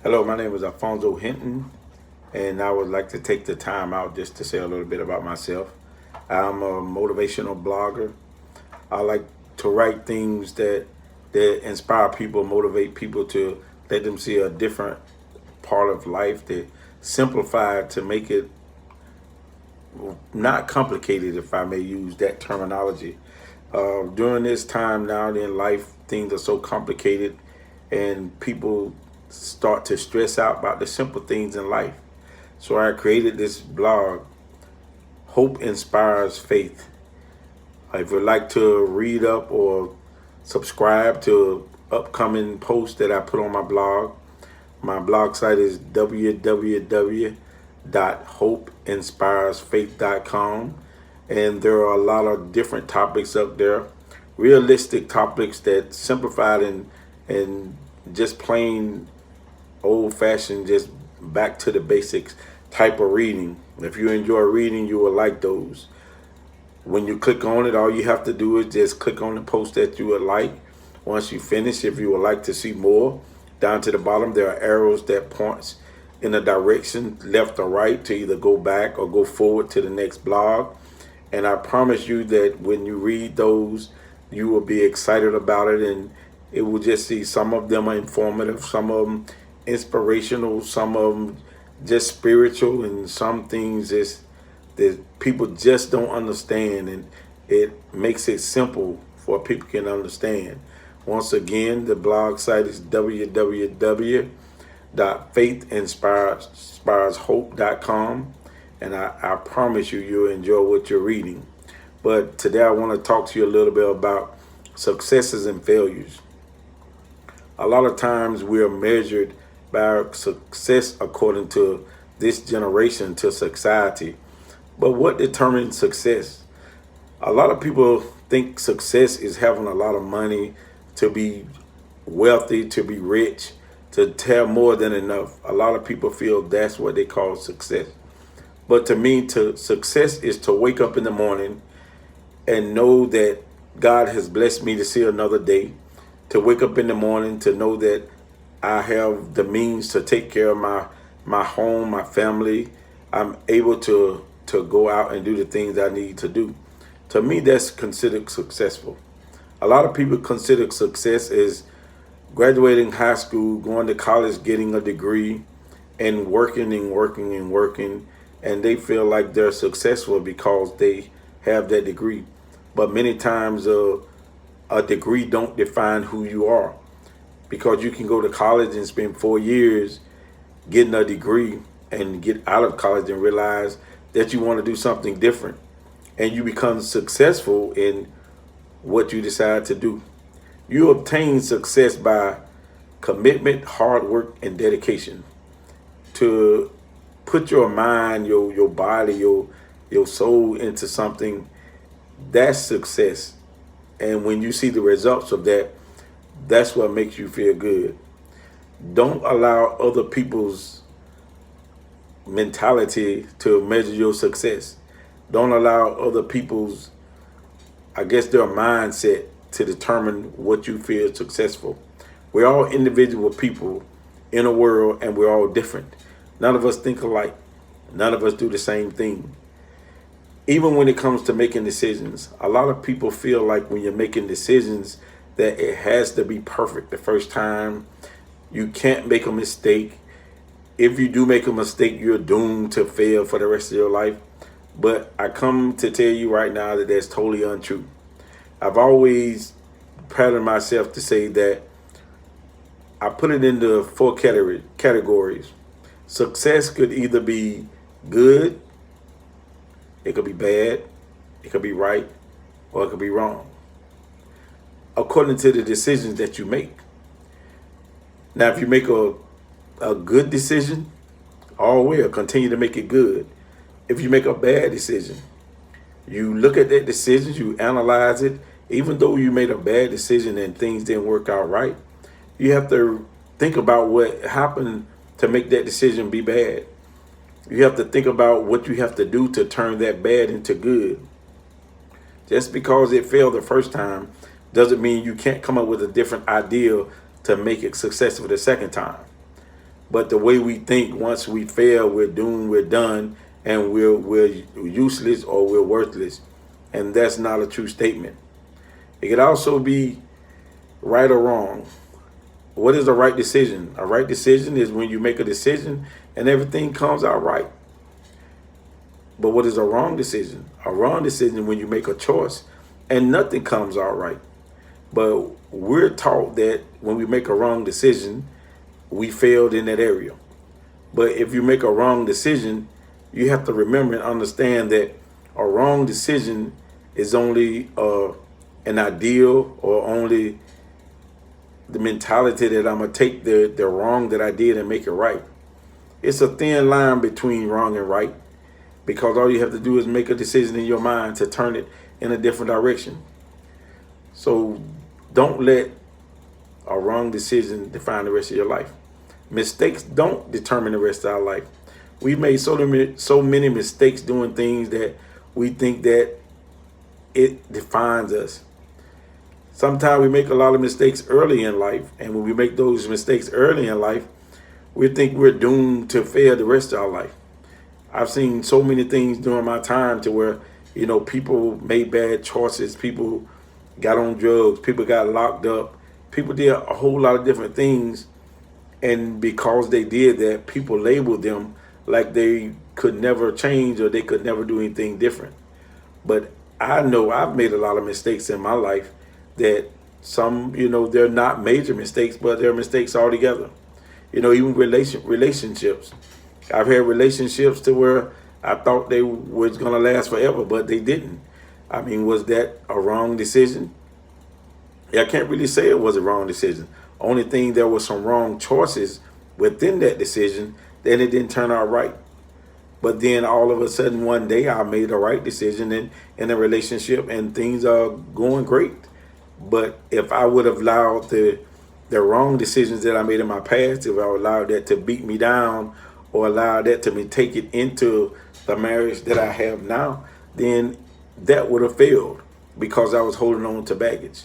Hello, my name is Alfonso Hinton, and I would like to take the time out just to say a little bit about myself. I'm a motivational blogger. I like to write things that inspire people, motivate people to let them see a different part of life, that simplify it to make it not complicated, if I may use that terminology. During this time now in life, things are so complicated, and people start to stress out about the simple things in life. So I created this blog, Hope Inspires Faith. If you'd like to read up or subscribe to upcoming posts that I put on my blog site is www.hopeinspiresfaith.com. And there are a lot of different topics up there, realistic topics that simplified and just plain old fashioned, just back to the basics type of reading. If you enjoy reading, you will like those. When you click on it, all you have to do is just click on the post that you would like. Once you finish, if you would like to see more, down to the bottom, there are arrows that points in a direction, left or right, to either go back or go forward to the next blog. And I promise you that when you read those, you will be excited about it, and it will just see some of them are informative, some of them inspirational, some of them just spiritual, and some things is that people just don't understand, and it makes it simple for people can understand. Once again, the blog site is www.faithinspireshope.com, and I promise you, you'll enjoy what you're reading. But today I want to talk to you a little bit about successes and failures. A lot of times we are measured by our success according to this generation, to society. But what determines success? A lot of people think success is having a lot of money, to be wealthy, to be rich, to have more than enough. A lot of people feel that's what they call success. But to me, success is to wake up in the morning and know that God has blessed me to see another day. To wake up in the morning to know that I have the means to take care of my home, my family. I'm able to go out and do the things I need to do. To me, that's considered successful. A lot of people consider success as graduating high school, going to college, getting a degree, and working and working and working, and they feel like they're successful because they have that degree. But many times a degree don't define who you are, because you can go to college and spend 4 years getting a degree and get out of college and realize that you want to do something different, and you become successful in what you decide to do. You obtain success by commitment, hard work, and dedication. To put your mind, your body, your soul into something, that's success. And when you see the results of that, that's what makes you feel good. Don't allow other people's mentality to measure your success. Don't allow other people's, their mindset to determine what you feel successful. We're all individual people in a world, and we're all different. None of us think alike. None of us do the same thing. Even when it comes to making decisions, a lot of people feel like when you're making decisions that it has to be perfect the first time. You can't make a mistake. If you do make a mistake, you're doomed to fail for the rest of your life. But I come to tell you right now that that's totally untrue. I've always patterned myself to say that I put it into four categories. Success could either be good, it could be bad, it could be right, or it could be wrong, according to the decisions that you make. Now, if you make a good decision, all well, continue to make it good. If you make a bad decision, you look at that decision, you analyze it. Even though you made a bad decision and things didn't work out right, you have to think about what happened to make that decision be bad. You have to think about what you have to do to turn that bad into good. Just because it failed the first time doesn't mean you can't come up with a different idea to make it successful the second time. But the way we think, once we fail, we're doomed, we're done, and we're useless or we're worthless. And that's not a true statement. It could also be right or wrong. What is a right decision? A right decision is when you make a decision and everything comes out right. But what is a wrong decision? A wrong decision when you make a choice and nothing comes out right. But we're taught that when we make a wrong decision, we failed in that area. But if you make a wrong decision, you have to remember and understand that a wrong decision is only an ideal, or only the mentality that I'm going to take the wrong that I did and make it right. It's a thin line between wrong and right, because all you have to do is make a decision in your mind to turn it in a different direction. So don't let a wrong decision define the rest of your life. Mistakes don't determine the rest of our life. We've made so many mistakes doing things that we think that it defines us. Sometimes we make a lot of mistakes early in life, and when we make those mistakes early in life, we think we're doomed to fail the rest of our life. I've seen so many things during my time to where, people made bad choices, people got on drugs, people got locked up, people did a whole lot of different things, and because they did that, people labeled them like they could never change or they could never do anything different. But I know I've made a lot of mistakes in my life that some, they're not major mistakes, but they're mistakes altogether. Even relationships. I've had relationships to where I thought they was going to last forever, but they didn't. I mean, was that a wrong decision? I can't really say it was a wrong decision. Only thing, there was some wrong choices within that decision, then it didn't turn out right. But then all of a sudden one day I made the right decision in a relationship and things are going great. But if I would have allowed the wrong decisions that I made in my past, if I allowed that to beat me down or allowed that to me take it into the marriage that I have now, then that would have failed because I was holding on to baggage.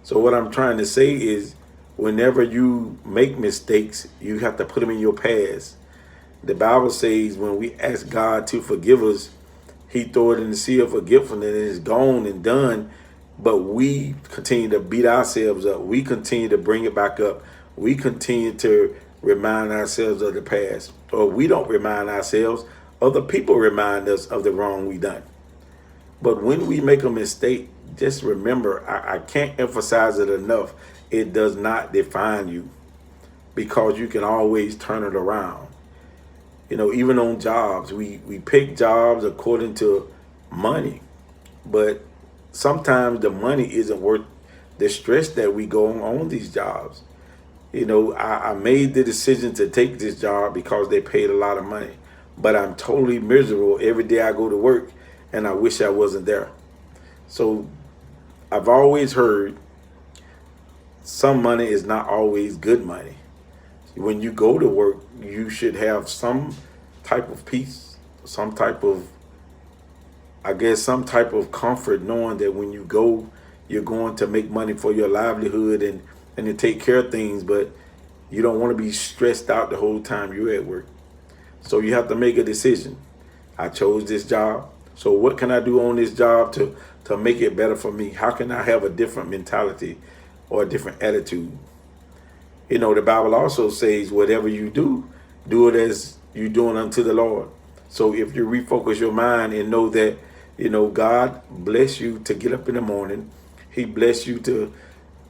So what I'm trying to say is, whenever you make mistakes, you have to put them in your past. The Bible says when we ask God to forgive us, he throw it in the sea of forgiveness and it's gone and done. But we continue to beat ourselves up. We continue to bring it back up. We continue to remind ourselves of the past. Or we don't remind ourselves. Other people remind us of the wrong we done. But when we make a mistake, just remember, I can't emphasize it enough. It does not define you, because you can always turn it around. Even on jobs, we pick jobs according to money, but sometimes the money isn't worth the stress that we go on these jobs. I made the decision to take this job because they paid a lot of money, but I'm totally miserable every day I go to work and I wish I wasn't there. So I've always heard some money is not always good money. When you go to work, you should have some type of peace, some type of comfort, knowing that when you go, you're going to make money for your livelihood and to take care of things, but you don't want to be stressed out the whole time you're at work. So you have to make a decision. I chose this job. So what can I do on this job to make it better for me? How can I have a different mentality or a different attitude? The Bible also says, whatever you do it as you doing unto the Lord. So if you refocus your mind and know that, God bless you to get up in the morning. He bless you to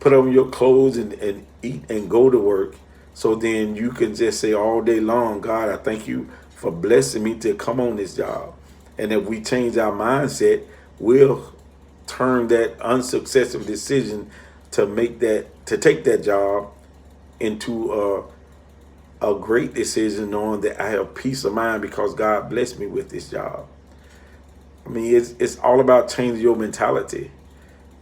put on your clothes and eat and go to work. So then you can just say all day long, God, I thank you for blessing me to come on this job. And if we change our mindset, we'll turn that unsuccessful decision to take that job into a great decision, knowing that I have peace of mind because God blessed me with this job. I mean, it's all about changing your mentality.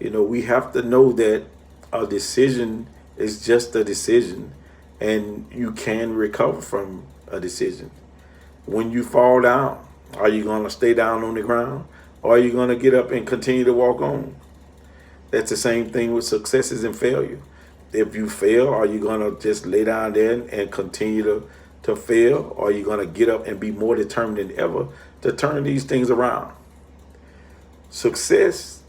We have to know that a decision is just a decision, and you can recover from a decision. When you fall down, are you going to stay down on the ground, or are you going to get up and continue to walk on? That's the same thing with successes and failure. If you fail, are you going to just lay down there and continue to fail, or are you going to get up and be more determined than ever to turn these things around? Success,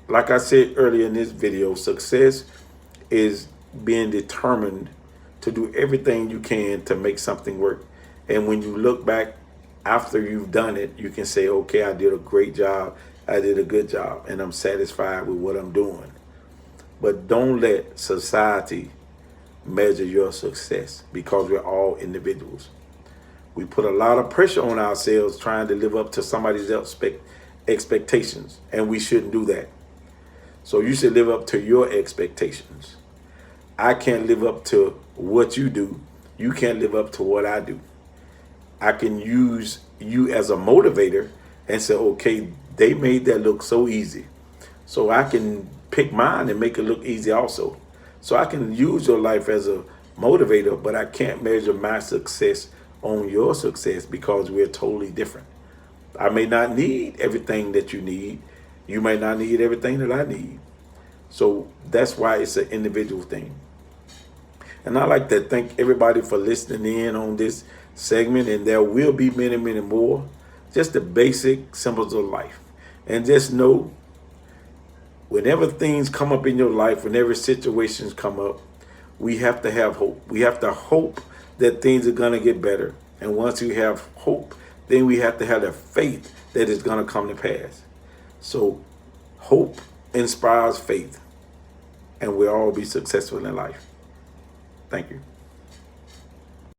like I said earlier in this video, success is being determined to do everything you can to make something work. And when you look back after you've done it, you can say, okay, I did a great job. I did a good job, and I'm satisfied with what I'm doing. But don't let society measure your success, because we're all individuals. We put a lot of pressure on ourselves trying to live up to somebody else's expectations, and we shouldn't do that. So you should live up to your expectations. I can't live up to what you do. You can't live up to what I do. I can use you as a motivator and say, okay, they made that look so easy. So I can pick mine and make it look easy also. So I can use your life as a motivator, but I can't measure my success on your success, because we're totally different. I may not need everything that you need. You may not need everything that I need. So that's why it's an individual thing. And I'd like to thank everybody for listening in on this segment, and there will be many, many more. Just the basic symbols of life. And just know, whenever things come up in your life, whenever situations come up, we have to have hope. We have to hope that things are going to get better. And once we have hope, then we have to have the faith that it's going to come to pass. So hope inspires faith, and we'll all be successful in life. Thank you.